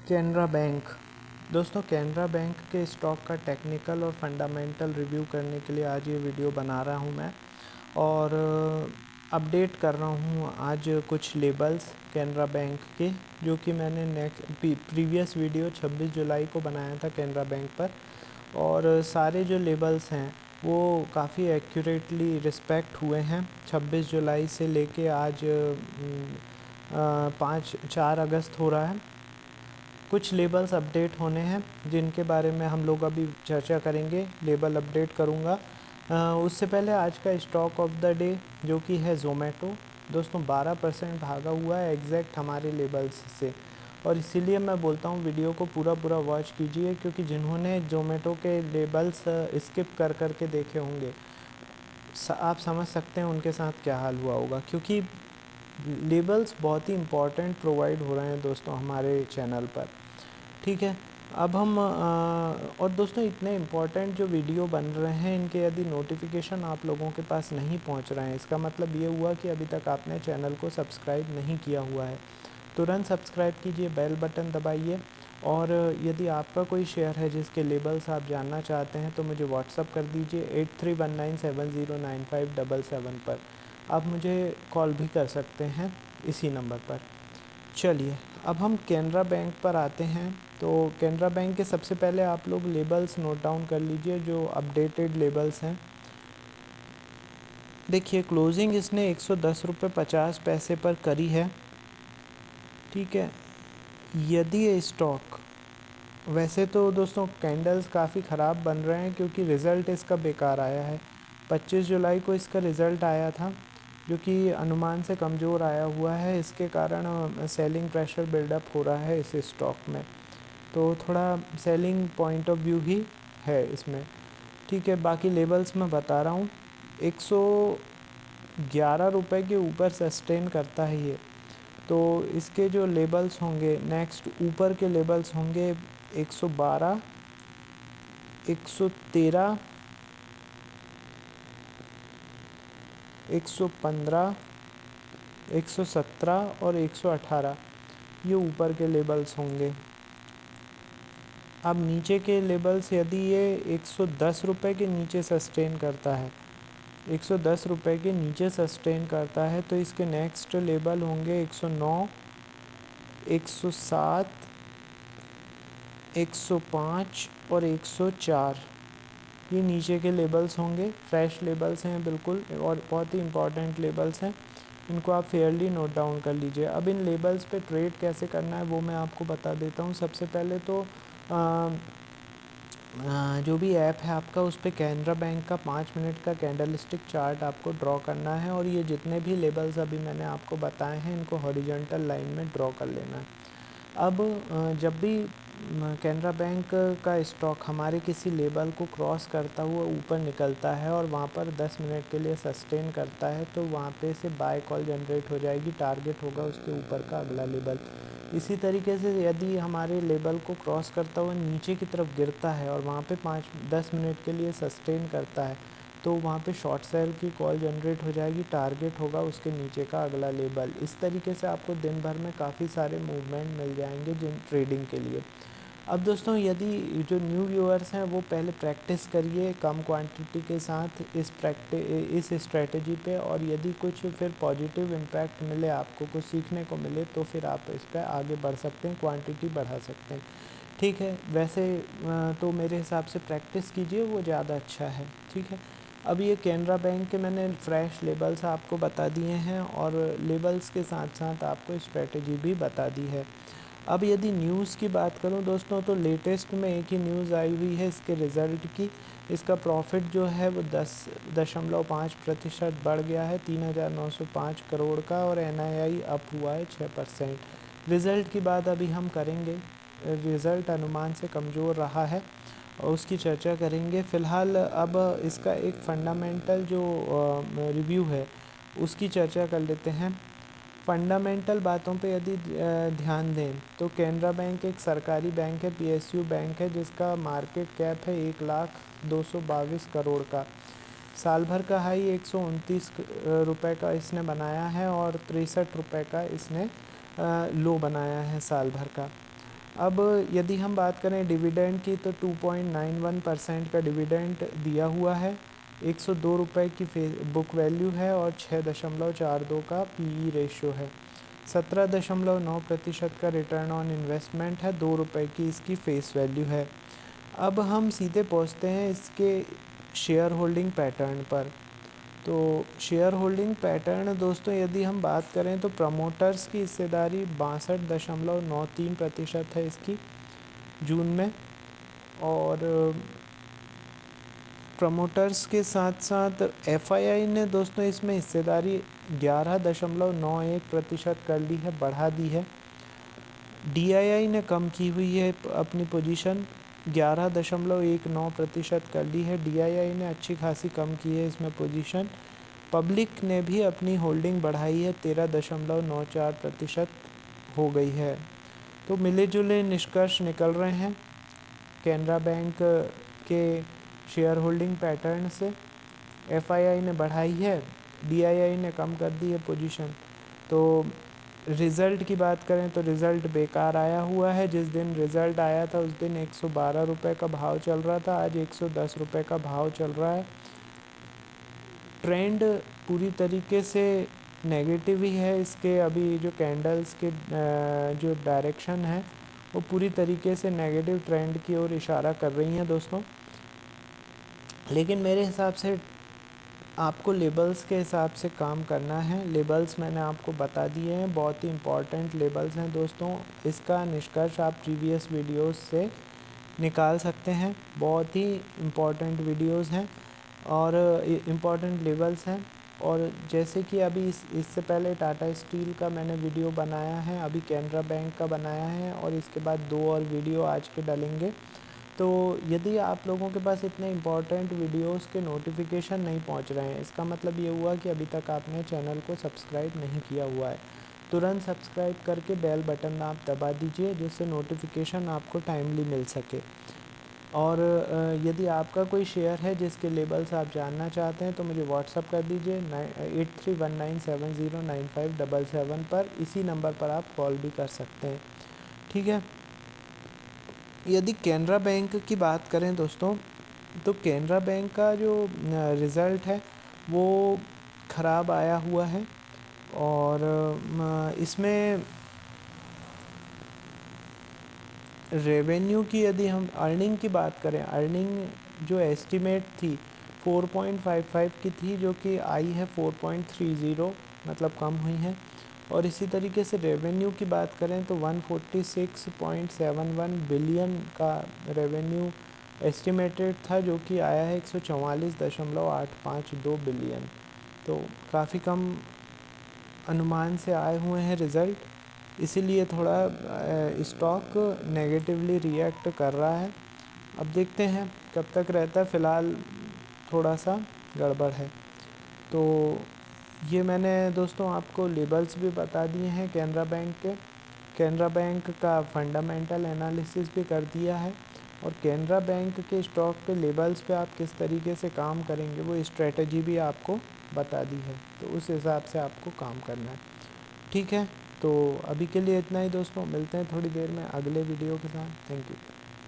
Canara bank. दोस्तों, Canara bank के stock का टेक्निकल और फंडामेंटल रिव्यू करने के लिए आज ये वीडियो बना रहा हूँ मैं, और अपडेट कर रहा हूँ आज कुछ लेबल्स कैनरा बैंक के, जो कि मैंने प्रीवियस वीडियो 26 जुलाई को बनाया था कैनरा बैंक पर। और सारे जो लेबल्स हैं वो काफ़ी एक्यूरेटली रिस्पेक्ट हुए हैं 26 जुलाई से लेके आज 4 अगस्त हो रहा है। कुछ लेबल्स अपडेट होने हैं जिनके बारे में हम लोग अभी चर्चा करेंगे, लेबल अपडेट करूँगा। उससे पहले आज का स्टॉक ऑफ द डे जो कि है ज़ोमैटो। दोस्तों 12% भागा हुआ है एग्जैक्ट हमारे लेबल्स से, और इसीलिए मैं बोलता हूँ वीडियो को पूरा वॉच कीजिए, क्योंकि जिन्होंने ज़ोमैटो के लेबल्स स्किप कर के देखे होंगे आप समझ सकते हैं उनके साथ क्या हाल हुआ होगा, क्योंकि लेबल्स बहुत ही इम्पॉर्टेंट प्रोवाइड हो रहे हैं दोस्तों हमारे चैनल पर। ठीक है, अब हम और दोस्तों इतने इम्पॉर्टेंट जो वीडियो बन रहे हैं इनके यदि नोटिफिकेशन आप लोगों के पास नहीं पहुंच रहे हैं, इसका मतलब ये हुआ कि अभी तक आपने चैनल को सब्सक्राइब नहीं किया हुआ है। तुरंत सब्सक्राइब कीजिए, बेल बटन दबाइए, और यदि आपका कोई शेयर है जिसके लेबल्स आप जानना चाहते हैं तो मुझे व्हाट्सअप कर दीजिए 8319709577 पर। आप मुझे कॉल भी कर सकते हैं इसी नंबर पर। चलिए, अब हम कैनरा बैंक पर आते हैं। तो कैनरा बैंक के सबसे पहले आप लोग लेबल्स नोट डाउन कर लीजिए, जो अपडेटेड लेबल्स हैं। देखिए, क्लोजिंग इसने 110 रुपये 50 पैसे पर करी है। ठीक है, यदि ये स्टॉक, वैसे तो दोस्तों कैंडल्स काफ़ी ख़राब बन रहे हैं क्योंकि रिज़ल्ट इसका बेकार आया है। 25 जुलाई को इसका रिज़ल्ट आया था जो कि अनुमान से कमज़ोर आया हुआ है, इसके कारण सेलिंग प्रेशर बिल्डअप हो रहा है इस स्टॉक में, तो थोड़ा सेलिंग पॉइंट ऑफ व्यू ही है इसमें। ठीक है, बाकी लेबल्स मैं बता रहा हूँ। 111 रुपये के ऊपर सस्टेन करता है ये, तो इसके जो लेबल्स होंगे नेक्स्ट ऊपर के लेबल्स होंगे 112, 113, 115, 117 और 118, ये ऊपर के लेबल्स होंगे। अब नीचे के लेबल्स यदि ये 110 रुपये के नीचे सस्टेन करता है, 110 रुपये के नीचे सस्टेन करता है, तो इसके नेक्स्ट लेबल होंगे 109, 107, 105 और 104। ये नीचे के लेबल्स होंगे, फ्रेश लेबल्स हैं बिल्कुल, और बहुत ही इंपॉर्टेंट लेबल्स हैं। इनको आप फेयरली नोट डाउन कर लीजिए। अब इन लेबल्स पे ट्रेड कैसे करना है वो मैं आपको बता देता हूँ। सबसे पहले तो जो भी ऐप है आपका, उस पर कैनरा बैंक का 5 मिनट का कैंडलस्टिक चार्ट आपको ड्रॉ करना है, और ये जितने भी लेबल्स अभी मैंने आपको बताए हैं इनको हॉरिजॉन्टल लाइन में ड्रॉ कर लेना है। अब जब भी कैनरा बैंक का स्टॉक हमारे किसी लेवल को क्रॉस करता हुआ ऊपर निकलता है और वहाँ पर 10 मिनट के लिए सस्टेन करता है, तो वहाँ पे से बाय कॉल जनरेट हो जाएगी, टारगेट होगा उसके ऊपर का अगला लेवल। इसी तरीके से यदि हमारे लेवल को क्रॉस करता हुआ नीचे की तरफ गिरता है और वहाँ पे 5-10 मिनट के लिए सस्टेन करता है, तो वहाँ पे शॉर्ट सेल की कॉल जनरेट हो जाएगी, टारगेट होगा उसके नीचे का अगला लेवल। इस तरीके से आपको दिन भर में काफ़ी सारे मूवमेंट मिल जाएंगे जिन ट्रेडिंग के लिए। अब दोस्तों, यदि जो न्यू व्यूअर्स हैं वो पहले प्रैक्टिस करिए कम क्वांटिटी के साथ इस स्ट्रेटजी पे, और यदि कुछ फिर पॉजिटिव इम्पैक्ट मिले, आपको कुछ सीखने को मिले, तो फिर आप इस पर आगे बढ़ सकते हैं, क्वांटिटी बढ़ा सकते हैं। ठीक है, वैसे तो मेरे हिसाब से प्रैक्टिस कीजिए, वो ज़्यादा अच्छा है। ठीक है, अब ये कैनरा बैंक के मैंने फ्रेश लेबल्स आपको बता दिए हैं, और लेबल्स के साथ साथ आपको स्ट्रेटजी भी बता दी है। अब यदि न्यूज़ की बात करूं दोस्तों, तो लेटेस्ट में एक ही न्यूज़ आई हुई है इसके रिज़ल्ट की। इसका प्रॉफिट जो है वो 10.5% बढ़ गया है, 3,905 करोड़ का, और NII अप हुआ है 6%। रिज़ल्ट की बात अभी हम करेंगे, रिज़ल्ट अनुमान से कमज़ोर रहा है और उसकी चर्चा करेंगे। फ़िलहाल अब इसका एक फंडामेंटल जो रिव्यू है उसकी चर्चा कर लेते हैं। फंडामेंटल बातों पे यदि ध्यान दें तो कैनरा बैंक एक सरकारी बैंक है, PSU बैंक है, जिसका मार्केट कैप है 1,02,22 करोड़ का। साल भर का हाई 129 रुपये का इसने बनाया है, और 63 रुपये का इसने लो बनाया है साल भर का। अब यदि हम बात करें डिविडेंड की तो 2.91% का डिविडेंड दिया हुआ है, 102 रुपये की बुक वैल्यू है और 6.42 का पीई रेशियो है। 17.9% का रिटर्न ऑन इन्वेस्टमेंट है, 2 रुपये की इसकी फेस वैल्यू है। अब हम सीधे पहुंचते हैं इसके शेयर होल्डिंग पैटर्न पर। तो शेयर होल्डिंग पैटर्न दोस्तों यदि हम बात करें तो प्रमोटर्स की हिस्सेदारी 62.93% है इसकी जून में, और प्रमोटर्स के साथ साथ एफआईआई ने दोस्तों इसमें हिस्सेदारी 11.91% कर ली है, बढ़ा दी है। डीआईआई ने कम की हुई है अपनी पोजीशन, 11.19% कर ली है। डीआईआई ने अच्छी खासी कम की है इसमें पोजीशन। पब्लिक ने भी अपनी होल्डिंग बढ़ाई है, 13.94% हो गई है। तो मिले जुले निष्कर्ष निकल रहे हैं कैनरा बैंक के शेयर होल्डिंग पैटर्न से। एफआईआई ने बढ़ाई है, डीआईआई ने कम कर दी है पोजीशन। तो रिज़ल्ट की बात करें तो रिज़ल्ट बेकार आया हुआ है। जिस दिन रिज़ल्ट आया था उस दिन 112 रुपये का भाव चल रहा था, आज 110 रुपये का भाव चल रहा है। ट्रेंड पूरी तरीके से नेगेटिव ही है इसके। अभी जो कैंडल्स के जो डायरेक्शन है वो पूरी तरीके से नेगेटिव ट्रेंड की ओर इशारा कर रही हैं दोस्तों। लेकिन मेरे हिसाब से आपको लेबल्स के हिसाब से काम करना है। लेबल्स मैंने आपको बता दिए हैं, बहुत ही इम्पॉर्टेंट लेबल्स हैं दोस्तों। इसका निष्कर्ष आप प्रीवियस वीडियोस से निकाल सकते हैं। बहुत ही इम्पॉर्टेंट वीडियोस हैं और इम्पॉर्टेंट लेबल्स हैं। और जैसे कि अभी इससे पहले टाटा स्टील का मैंने वीडियो बनाया है, अभी कैनरा बैंक का बनाया है और इसके बाद 2 और वीडियो आज के डलेंगे। तो यदि आप लोगों के पास इतने इम्पॉर्टेंट वीडियोस के नोटिफिकेशन नहीं पहुंच रहे हैं, इसका मतलब ये हुआ कि अभी तक आपने चैनल को सब्सक्राइब नहीं किया हुआ है। तुरंत सब्सक्राइब करके बेल बटन आप दबा दीजिए जिससे नोटिफिकेशन आपको टाइमली मिल सके। और यदि आपका कोई शेयर है जिसके लेबल्स आप जानना चाहते हैं तो मुझे व्हाट्सअप कर दीजिए 8319709577 पर। इसी नंबर पर आप कॉल भी कर सकते हैं, ठीक है। यदि कैनरा बैंक की बात करें दोस्तों, तो कैनरा बैंक का जो रिज़ल्ट है वो ख़राब आया हुआ है। और इसमें रेवेन्यू की यदि हम अर्निंग की बात करें, अर्निंग जो एस्टिमेट थी 4.55 की थी, जो कि आई है 4.30, मतलब कम हुई है। और इसी तरीके से रेवेन्यू की बात करें तो 146.71 बिलियन का रेवेन्यू एस्टिमेटेड था, जो कि आया है 144.852 बिलियन। तो काफ़ी कम अनुमान से आए हुए हैं रिज़ल्ट, इसीलिए थोड़ा स्टॉक नेगेटिवली रिएक्ट कर रहा है। अब देखते हैं कब तक रहता है, फ़िलहाल थोड़ा सा गड़बड़ है। तो ये मैंने दोस्तों आपको लेबल्स भी बता दिए हैं कैनरा बैंक के। कैनरा बैंक का फंडामेंटल एनालिसिस भी कर दिया है और कैनरा बैंक के स्टॉक के लेबल्स पे आप किस तरीके से काम करेंगे वो स्ट्रेटजी भी आपको बता दी है। तो उस हिसाब से आपको काम करना है, ठीक है। तो अभी के लिए इतना ही दोस्तों, मिलते हैं थोड़ी देर में अगले वीडियो के साथ। Thank you.